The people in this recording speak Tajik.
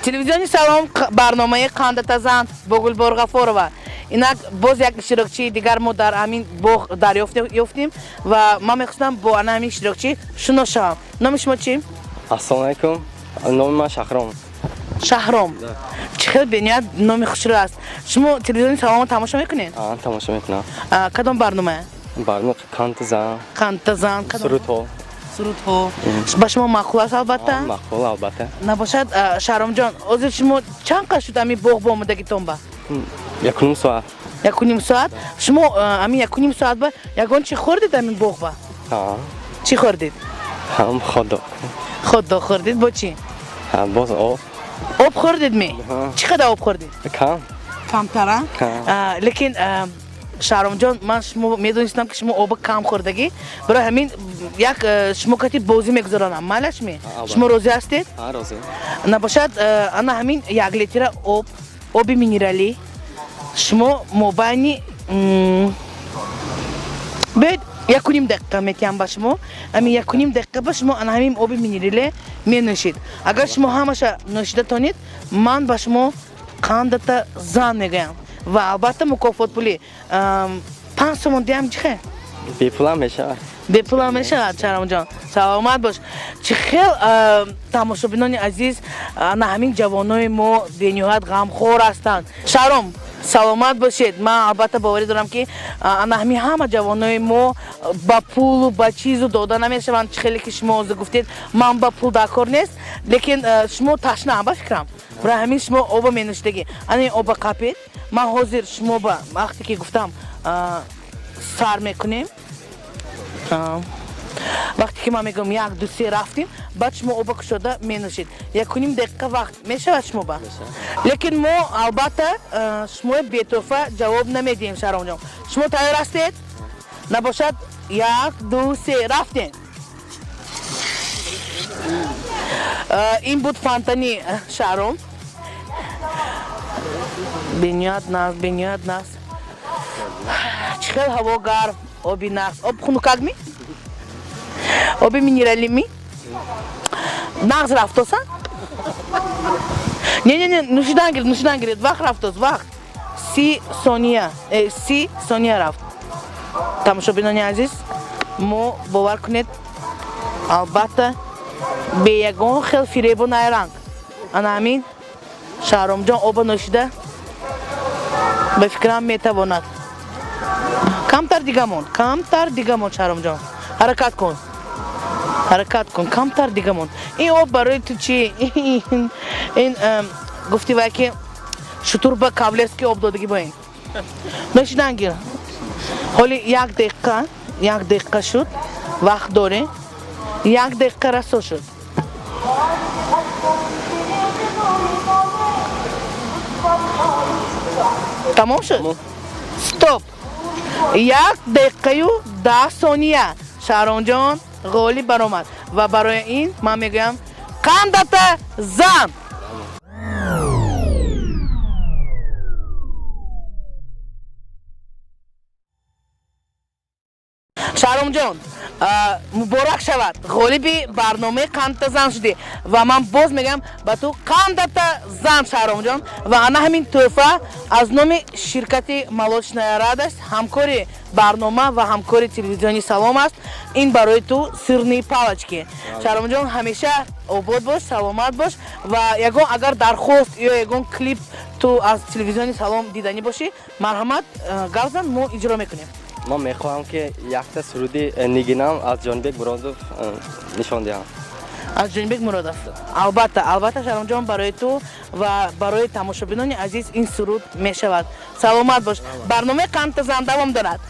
Телевизиони салом барномаи Қандатазан бо Гулбор Ғафорова. Инак боз як иштирокчии дигар мо дар ҳамин боғ дарёфт ёфтем ва ман мехостам бо ана ҳамин иштирокчӣ шунос шавам. Номи шумо чӣ? Ассалому алайкум. Номи ман Шаҳром. Шаҳром. Чӣ хел бениҳоят номи хушрӯ аст. Шумо телевизиони саломро тамошо мекунед? Тамошо мекунам. Кадом барномае? Барномаи Қандатазан. Қандатазан. Сурудҳо. Сурудҳо. Ба шумо маъқул аст албатта? Маъқул албатта. Набошад Шаҳромҷон, ҳозир шумо чанд қадр шуд ҳамин боғ ба омадагитон ба? 1.5 соат. 1.5 соат? Шумо ҳамин 1.5 соат ба ягон чӣ хӯрдед ҳамин боғ ба? Чӣ хӯрдед? Ходдог. Ходдог хӯрдед бо чӣ? Боз об. Об хӯрдед ме? Чӣ қадар об хӯрдед? Кам. Камтара? Лекин Шаҳромҷон, ман шумо медонистам ки шумо оби кам хӯрдагӣ. Барои ҳамин як шумо кати бозӣ мегузаронам. Малашме? Шумо розӣ ҳастед? Розӣ. Набошад ана ҳамин 1 литра оби минералӣ шумо мобайни бед 1.5 дақиқа метиҳам ба шумо. Ҳамин 1.5 дақиқа ба шумо ана ҳамин оби минералӣ менӯшед. Агар шумо ҳамаша нӯшида тонед, ман ба шумо Қандатазан мегӯям. Ва албатта мукофот пули 5 сомон диҳам чихе? Бепулам мешавад. Бепулам мешавад, Шаҳромҷон. Саломат бош. Чӣ хел тамошобинони азиз, ана ҳамин ҷавонои мо бениҳоят ғамхор ҳастанд. Шаҳром, саломат бошед. Ман албатта боварӣ дорам ки ана ҳамин ҳама ҷавонои мо ба пулу ба чизу дода намешаванд. Чӣ хеле ки шумо ҳозир гуфтед, ман ба пул дар кор нест, лекин шумо ташнаам ба фикрам. Барои ҳамин шумо оба менӯшидагӣ. Ана ин оба қапед. Ман ҳозир шумо ба вақте ки гуфтам сар мекунем. Вақте ки ман мегӯям 1, 2, 3 рафтем, баъд шумо оба кушода менӯшед. 1.5 дақиқа вақт мешавад шумо ба? Лекин мо албатта шумои бетоҳфа ҷавоб намедиҳем, Шаҳромҷон. Шумо тайёр ҳастед? Набошад 1, 2, 3 рафтем. Ин буд фантани Шаҳром. Бениҳоят нағз. Чӣ хел ҳаво гарм, оби нағз. Об хунукагми? Оби минералими? Нағз рафтоса? Не, нӯшидан гиред. Вақт рафтос, вақт. 30 сония рафт. Тамошобинони азиз, мо бовар кунед, албатта бе ягон хел фиребу найранг. Ана ҳамин Шаҳромҷон оба нӯшида ба фикрам метавонад. Камтар дига мон, Шаҳромҷон. Ҳаракат кун, камтар дига мон. Ин об барои ту чи? Ин гуфти вай ки Шутурба Кавлевский об додагӣ бо ин. Нӯшидан гир. Ҳоли 1 дақиқа шуд. Вақт доре. 1 дақиқа расо шуд. Тамом шуд? Стоп. 1 дақиқаю 10 сония. Шаҳромҷон ғолиб баромад. Ва барои ин ман мегӯям Қандатазан. Шаҳромҷон, муборак шавад. Ғолиби барномаи Қандатазан шудӣ. Ва ман боз мегӯям ба ту Қандатазан, Шаҳромҷон. Ва ана ҳамин тӯҳфа аз номи ширкати Молочная радость, ҳамкори барнома ва ҳамкори телевизиони Салом аст. Ин барои ту сирни палочки. Шаҳромҷон, ҳамеша обод бош, саломат бош. Ва ягон агар дархост ё ягон клип ту аз телевизиони Салом диданӣ бошӣ, марҳамат гап зан, мо иҷро мекунем. Ман мехоҳам ки якта суруди нигинам аз Ҷонибек Муродов нишон диҳам. Аз Ҷонибек Муродов. Албатта, Шаҳромҷон, барои ту ва барои тамошобинони азиз ин суруд мешавад. Саломат бош. Барномаи Қандатазан давом дорад.